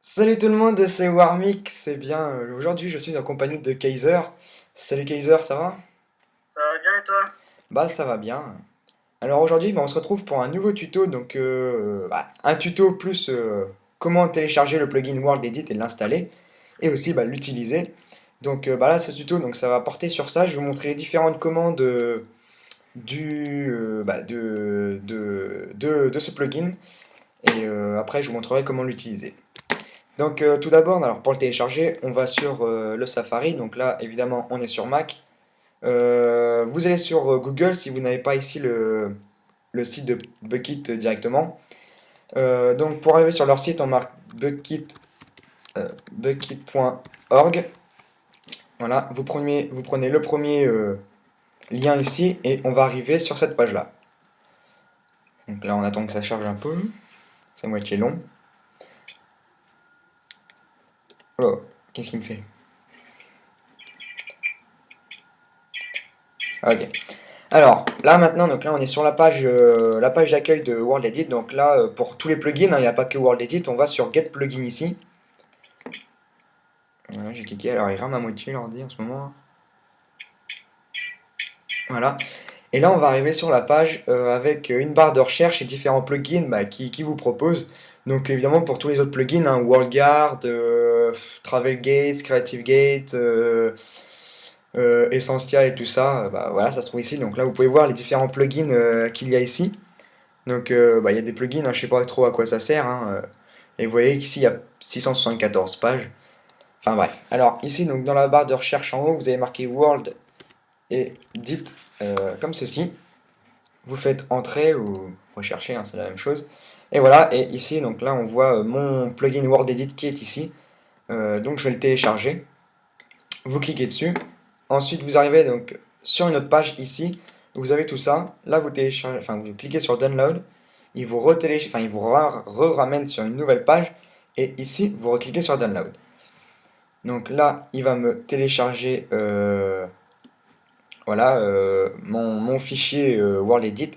Salut tout le monde, c'est Warmix, c'est bien. Aujourd'hui, je suis en compagnie de Kaiser. Salut Kaiser, ça va? Ça va bien et toi? Bah, ça va bien. Alors aujourd'hui, on se retrouve pour un nouveau tuto. Donc, un tuto plus comment télécharger le plugin World Edit et l'installer, et aussi l'utiliser. Donc, là, ce tuto, donc ça va porter sur ça. Je vais vous montrer les différentes commandes de ce plugin, et après, je vous montrerai comment l'utiliser. Donc tout d'abord, alors pour le télécharger, on va sur le Safari. Donc là, évidemment, on est sur Mac. Vous allez sur Google si vous n'avez pas ici le site de Bukkit directement. Donc pour arriver sur leur site, on marque bukkit.org. Voilà, vous prenez le premier lien ici et on va arriver sur cette page-là. Donc là, on attend que ça charge un peu. C'est moitié long. Oh, qu'est-ce qu'il me fait? Ok. Alors, là maintenant, donc là on est sur la page d'accueil de World Edit. Donc là, pour tous les plugins, hein, il n'y a pas que World Edit, on va sur Get Plugin ici. Voilà, j'ai cliqué, alors il rame à moitié l'ordi en ce moment. Voilà. Et là, on va arriver sur la page avec une barre de recherche et différents plugins qui vous proposent. Donc évidemment, pour tous les autres plugins, hein, WorldGuard, Travel Gates, Creative Gate, Essential et tout ça, voilà, ça se trouve ici. Donc là, vous pouvez voir les différents plugins qu'il y a ici. Donc, il y a des plugins, hein, je sais pas trop à quoi ça sert, hein, et vous voyez qu'ici, il y a 674 pages. Enfin bref. Alors, ici, donc, dans la barre de recherche en haut, vous avez marqué World et dites comme ceci. Vous faites Entrée ou Rechercher, hein, c'est la même chose. Et voilà, et ici, donc là, on voit mon plugin World Edit qui est ici. Donc, je vais le télécharger. Vous cliquez dessus. Ensuite, vous arrivez donc sur une autre page ici. Vous avez tout ça. Là, vous téléchargez, enfin, vous cliquez sur Download. Il vous ramène sur une nouvelle page. Et ici, vous recliquez sur Download. Donc là, il va me télécharger voilà, mon fichier World Edit.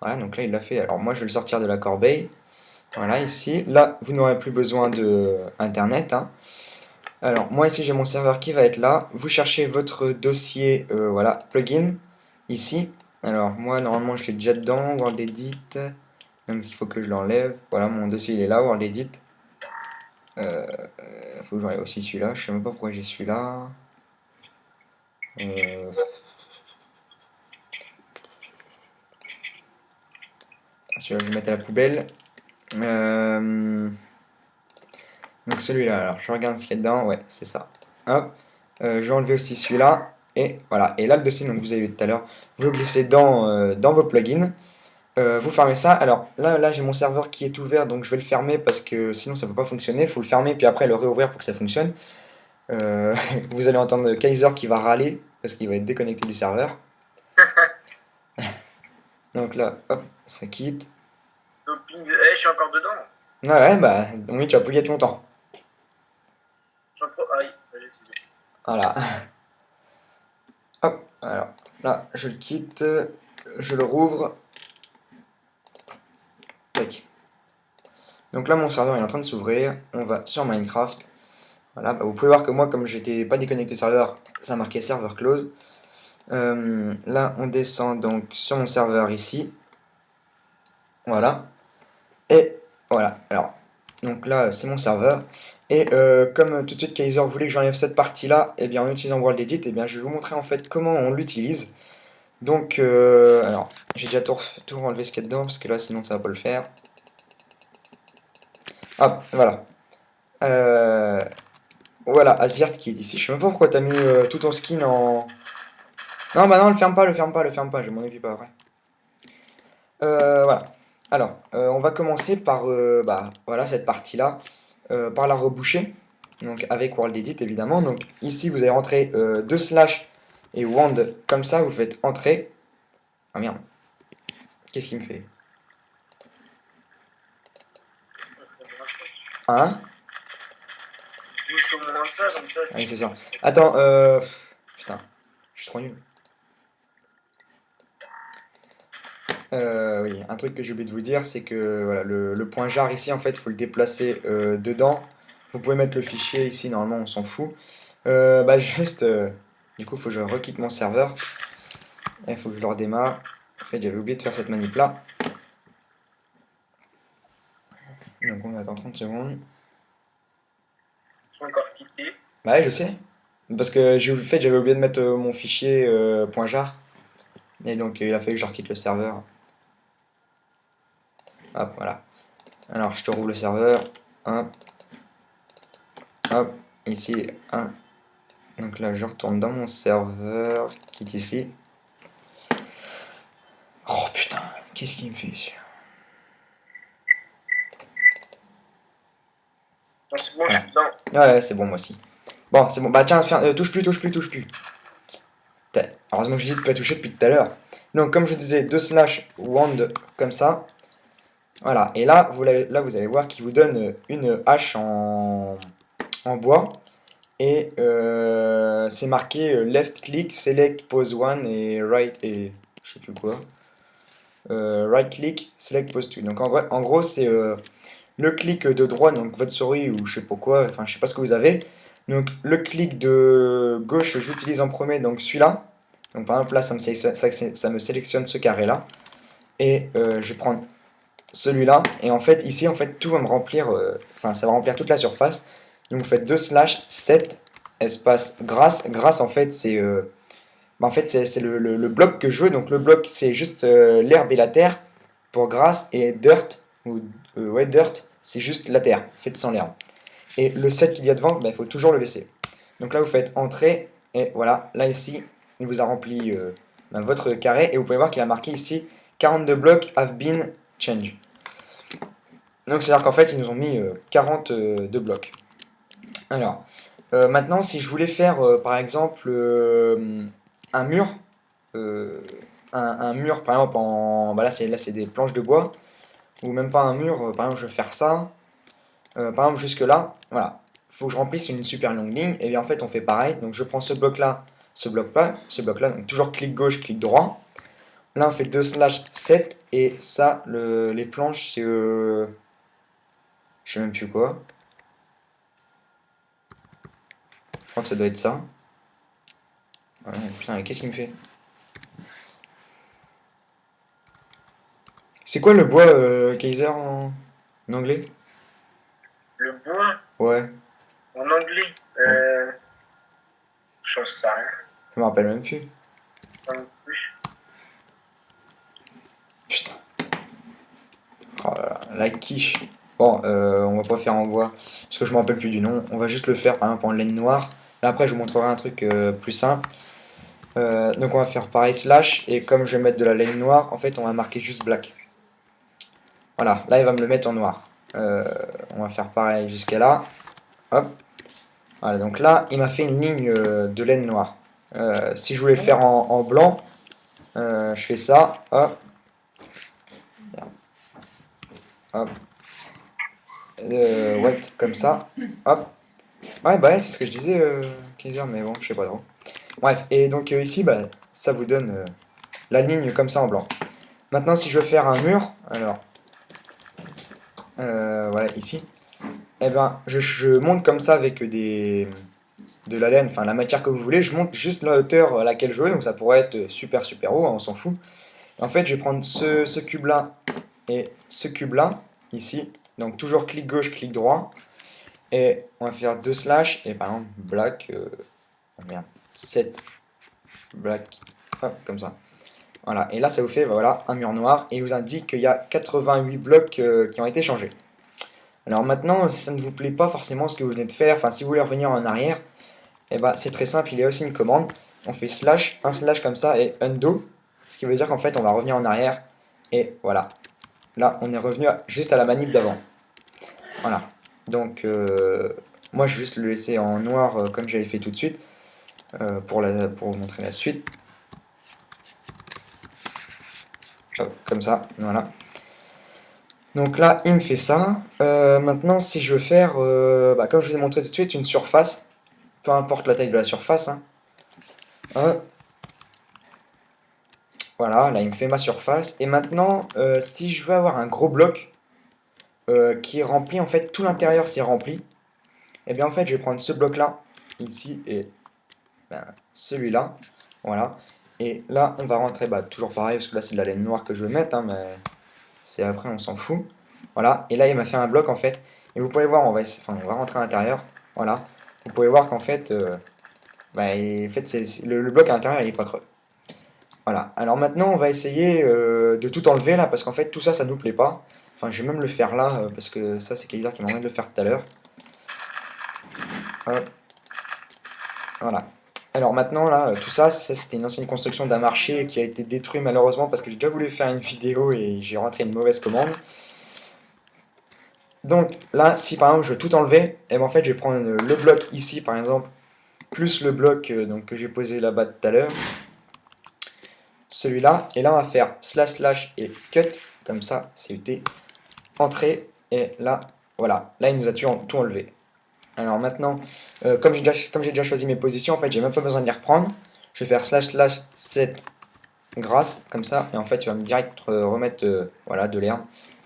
Voilà, donc là, il l'a fait. Alors moi, je vais le sortir de la corbeille. Voilà, ici. Là, vous n'aurez plus besoin de Internet, hein. Alors, moi ici j'ai mon serveur qui va être là. Vous cherchez votre dossier, voilà, plugin, ici. Alors, moi normalement je l'ai déjà dedans, World Edit. Donc il faut que je l'enlève. Voilà, mon dossier il est là, World Edit. Il faut que j'enlève aussi celui-là. Je sais même pas pourquoi j'ai celui-là. Euh, Celui-là je vais le mettre à la poubelle. Euh, donc celui-là, alors je regarde ce qu'il y a dedans. Ouais, c'est ça. Hop. Je vais enlever aussi celui-là. Et voilà. Et là, le dossier, donc vous avez vu tout à l'heure, vous le glissez dans vos plugins. Vous fermez ça. Alors là j'ai mon serveur qui est ouvert, donc je vais le fermer parce que sinon ça ne peut pas fonctionner. Il faut le fermer puis après le réouvrir pour que ça fonctionne. Vous allez entendre Kaiser qui va râler parce qu'il va être déconnecté du serveur. Donc là, hop, ça quitte. Doping. Je suis encore dedans. Ah ouais, bah oui, tu vas plus y être longtemps. Aïe, allez, c'est bon. Voilà. Hop, alors là, je le quitte, je le rouvre. Tac. Donc là, mon serveur est en train de s'ouvrir. On va sur Minecraft. Voilà, vous pouvez voir que moi, comme j'étais pas déconnecté du serveur, ça marquait serveur close. Là, on descend donc sur mon serveur ici. Voilà. Et voilà. Alors, donc là, c'est mon serveur. Et comme tout de suite Kaiser voulait que j'enlève cette partie-là, et bien en utilisant World Edit, et bien je vais vous montrer en fait comment on l'utilise. Donc, alors, j'ai déjà tout enlevé ce qu'il y a dedans, parce que là, sinon ça va pas le faire. Hop, voilà. Euh, voilà, Azirt qui est ici. Je sais même pas pourquoi t'as mis tout ton skin en... Non, bah non, le ferme pas, le ferme pas, le ferme pas, je m'en occupe pas après. Voilà. Alors, on va commencer par voilà, cette partie-là, par la reboucher, donc avec World Edit évidemment. Donc ici, vous allez rentrer deux slash et wand comme ça, vous faites entrer. Ah merde, qu'est-ce qu'il me fait? Hein? Je bouge au moins ça, comme ça, Ah si oui, je c'est peux sûr. monter. Attends, putain, je suis trop nul. Oui, un truc que j'ai oublié de vous dire, c'est que voilà, le point jar ici, en fait, il faut le déplacer dedans Vous pouvez mettre le fichier ici, normalement on s'en fout. Juste, du coup, il faut que je requitte mon serveur. Il faut que je le redémarre. En fait, j'avais oublié de faire cette manip là. Donc on attend 30 secondes. Je suis encore quitté. Bah ouais, je sais. Parce que j'avais oublié de mettre mon fichier .jar. Et donc il a fallu que je requitte le serveur. Hop, voilà. Alors je te rouvre le serveur. Hop. Hop. Ici, 1. Donc là, je retourne dans mon serveur, qui est ici. Oh putain, qu'est-ce qu'il me fait ici? Non, c'est bon, je suis dedans. Ouais, c'est bon, moi aussi. Bon, c'est bon. Bah tiens, touche plus, touche plus, touche plus. Heureusement que je dis de pas toucher depuis tout à l'heure. Donc, comme je disais, 2/wand comme ça. Voilà. Et là, vous allez voir qu'il vous donne une hache en bois. Et c'est marqué left click, select pose 1 et right et je sais plus quoi. Right click, select pose 2. Donc en gros c'est le clic de droite, donc votre souris ou je sais pas quoi, enfin je sais pas ce que vous avez. Donc le clic de gauche j'utilise en premier, donc celui-là. Donc par exemple là ça me sélectionne ce carré là. Et je vais prendre celui-là. Et en fait ici en fait tout va me remplir, enfin ça va remplir toute la surface. Donc vous faites 2/7 espace grâce. Grâce en fait c'est le bloc que je veux. Donc le bloc c'est juste l'herbe et la terre pour grâce, et dirt ou ouais dirt c'est juste la terre faite sans l'herbe. Et le 7 qu'il y a devant, il faut toujours le laisser. Donc là vous faites entrée et voilà, là ici il vous a rempli votre carré et vous pouvez voir qu'il a marqué ici 42 blocs have been changed. Donc c'est à dire qu'en fait ils nous ont mis 42 blocs. Alors maintenant si je voulais faire par exemple un mur, euh, un mur par exemple en. Bah là c'est des planches de bois, ou même pas un mur, par exemple je vais faire ça, par exemple jusque là, voilà. Il faut que je remplisse une super longue ligne, et bien en fait on fait pareil, donc je prends ce bloc là, ce bloc là, donc toujours clic gauche, clic droit. Là on fait 2/7, et ça, les planches c'est. Je sais même plus quoi. Je crois que ça doit être ça. Ouais, putain, qu'est-ce qu'il me fait? C'est quoi le bois Kaiser en anglais? Le bois, Ouais, en anglais, ouais, je sais rien. je me rappelle même plus. Non plus. Putain, oh là là, la quiche. Bon, on va pas faire en bois, parce que je me rappelle plus du nom. On va juste le faire par exemple en laine noire. Là après je vous montrerai un truc plus simple. Donc on va faire pareil slash, et comme je vais mettre de la laine noire, en fait on va marquer juste black. Voilà, là il va me le mettre en noir. On va faire pareil jusqu'à là. Hop. Voilà, donc là il m'a fait une ligne de laine noire. Si je voulais le faire en blanc, je fais ça. Hop. Hop. Ouais, comme ça. Hop. Ouais, bah ouais, c'est ce que je disais, Kaiser, mais bon, je sais pas trop. Bref, et donc ici, bah, ça vous donne la ligne comme ça en blanc. Maintenant, si je veux faire un mur, alors, voilà, ici, et ben, je monte comme ça avec de la laine, enfin la matière que vous voulez, je monte juste la hauteur à laquelle je veux, donc ça pourrait être super super haut, hein, on s'en fout. En fait, je vais prendre ce cube là et ce cube là, ici, donc toujours clic gauche, clic droit, et on va faire 2/, et par exemple, black, oh merde, 7 black, hop, comme ça. Voilà, et là ça vous fait voilà, un mur noir, et il vous indique qu'il y a 88 blocs qui ont été changés. Alors maintenant, si ça ne vous plaît pas forcément ce que vous venez de faire, enfin si vous voulez revenir en arrière, et bah c'est très simple, il y a aussi une commande. On fait slash, un slash comme ça, et undo, ce qui veut dire qu'en fait on va revenir en arrière, et voilà. Là on est revenu juste à la manip d'avant. Voilà. Donc moi je vais juste le laisser en noir comme j'avais fait tout de suite, pour vous montrer la suite. Hop, comme ça, voilà. Donc là, il me fait ça. Maintenant, si je veux faire, comme je vous ai montré tout de suite, une surface, peu importe la taille de la surface, hein. Voilà, là, il me fait ma surface. Et maintenant, si je veux avoir un gros bloc qui est rempli, en fait, tout l'intérieur c'est rempli. Et bien en fait je vais prendre ce bloc là, ici, et ben, celui-là, voilà. Et là on va rentrer, bah toujours pareil, parce que là c'est de la laine noire que je vais mettre, hein, mais c'est après on s'en fout. Voilà, et là il m'a fait un bloc en fait. Et vous pouvez voir, on va rentrer à l'intérieur, voilà. Vous pouvez voir qu'en fait, en fait le bloc à l'intérieur il est pas creux. Voilà, alors maintenant on va essayer de tout enlever là, parce qu'en fait tout ça, ça nous plaît pas. Enfin, je vais même le faire là, parce que ça c'est Kaiser qui m'a demandé de le faire tout à l'heure. Hop, voilà. Alors maintenant là, tout ça, c'était une ancienne construction d'un marché qui a été détruit malheureusement parce que j'ai déjà voulu faire une vidéo et j'ai rentré une mauvaise commande. Donc là, si par exemple je veux tout enlever, et ben en fait je vais prendre le bloc ici par exemple, plus le bloc donc, que j'ai posé là-bas tout à l'heure, celui-là, et là on va faire slash slash et cut, comme ça, CUT, entrée, et là, voilà, là il nous a tout enlevé. Alors maintenant, comme j'ai déjà choisi mes positions, en fait j'ai même pas besoin de les reprendre, je vais faire slash slash set grâce, comme ça, et en fait tu vas me direct remettre voilà, de l'air,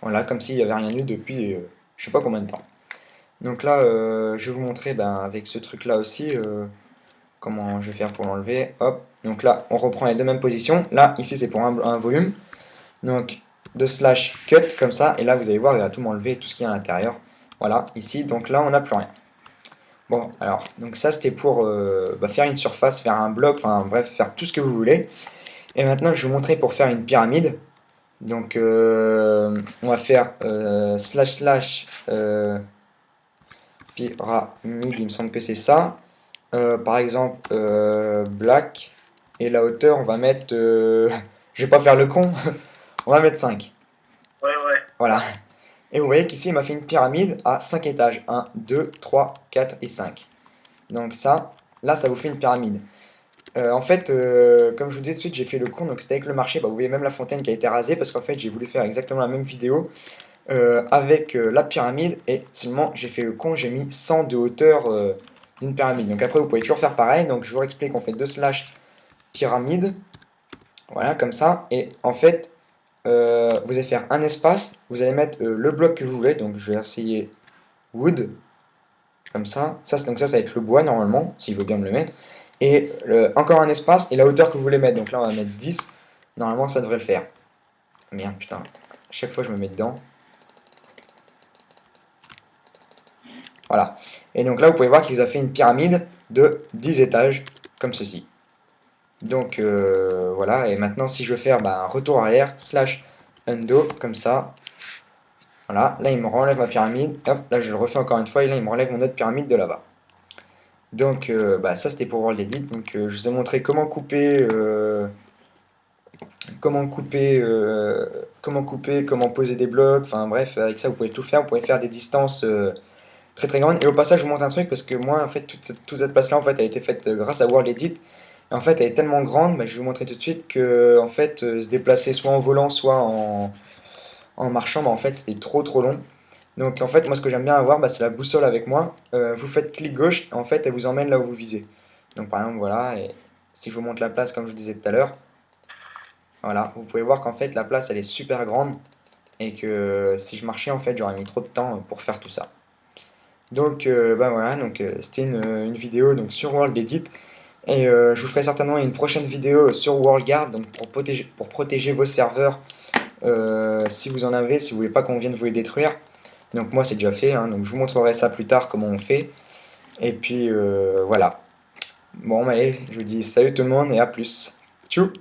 voilà, comme s'il n'y avait rien eu depuis je sais pas combien de temps. Donc là, je vais vous montrer avec ce truc là aussi comment je vais faire pour l'enlever. Hop, donc là on reprend les deux mêmes positions. Là, ici c'est pour un volume. Donc de slash cut comme ça, et là vous allez voir, il va tout m'enlever, tout ce qui est à l'intérieur. Voilà, ici, donc là on n'a plus rien. Bon, alors, donc ça c'était pour faire une surface, faire un bloc, enfin bref, faire tout ce que vous voulez. Et maintenant je vais vous montrer pour faire une pyramide. Donc on va faire slash slash pyramide, il me semble que c'est ça. Par exemple, black, et la hauteur, on va mettre, je vais pas faire le con, on va mettre 5. Ouais, ouais. Voilà. Et vous voyez qu'ici, il m'a fait une pyramide à 5 étages. 1, 2, 3, 4 et 5. Donc ça, là, ça vous fait une pyramide. En fait, comme je vous disais tout de suite, j'ai fait le con, donc c'était avec le marché. Bah, vous voyez même la fontaine qui a été rasée, parce qu'en fait, j'ai voulu faire exactement la même vidéo avec la pyramide, et seulement j'ai fait le con, j'ai mis 100 de hauteur d'une pyramide. Donc après, vous pouvez toujours faire pareil. Donc je vous explique, on fait 2 slash pyramide, voilà, comme ça. Et en fait, vous allez faire un espace, vous allez mettre le bloc que vous voulez. Donc je vais essayer wood, comme ça. Donc ça va être le bois normalement, s'il veut bien me le mettre. Et encore un espace, et la hauteur que vous voulez mettre. Donc là, on va mettre 10. Normalement, ça devrait le faire. Merde, putain. À chaque fois, je me mets dedans. Voilà. Et donc là, vous pouvez voir qu'il vous a fait une pyramide de 10 étages, comme ceci. Donc voilà, et maintenant si je veux faire un retour arrière, slash undo, comme ça. Voilà, là il me renlève ma pyramide, hop, là je le refais encore une fois, et là il me renlève mon autre pyramide de là-bas. Donc ça c'était pour World Edit, donc je vous ai montré comment poser des blocs, enfin bref, avec ça vous pouvez tout faire, vous pouvez faire des distances très très grande. Et au passage, je vous montre un truc parce que moi, en fait, toute cette place-là, en fait, a été faite grâce à World Edit. Et en fait, elle est tellement grande, je vais vous montrer tout de suite que, en fait, se déplacer soit en volant, soit en marchant, en fait, c'était trop trop long. Donc, en fait, moi, ce que j'aime bien avoir, c'est la boussole avec moi. Vous faites clic gauche, et en fait, elle vous emmène là où vous visez. Donc, par exemple, voilà, et si je vous montre la place, comme je vous disais tout à l'heure, voilà, vous pouvez voir qu'en fait, la place, elle est super grande. Et que si je marchais, en fait, j'aurais mis trop de temps pour faire tout ça. Donc voilà, donc c'était une vidéo donc, sur World Edit. Et je vous ferai certainement une prochaine vidéo sur WorldGuard donc pour protéger vos serveurs si vous en avez, si vous voulez pas qu'on vienne vous les détruire. Donc moi c'est déjà fait, hein, donc je vous montrerai ça plus tard comment on fait. Et puis voilà. Bon allez, je vous dis salut tout le monde et à plus. Tchou.